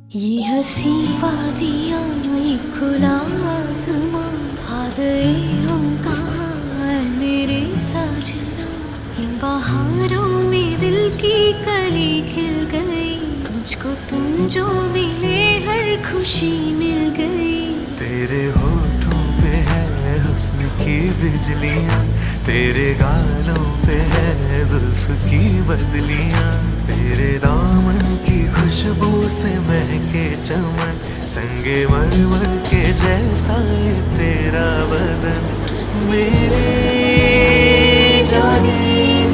ये हंसी वादियाँ ये खुला आसमां, आ गए हम कहाँ है मेरे साजना। इन बहारों में दिल की कली खिल गई, मुझको तुम जो मिले हर खुशी मिल गई। तेरे होठों पे है हुस्न की बिजलियाँ, तेरे गालों पे है जुल्फ की बदलियाँ, तेरे दामन की खुशबू से महके चमन, संगे मरमर के जैसा ये तेरा बदन। मेरे जाने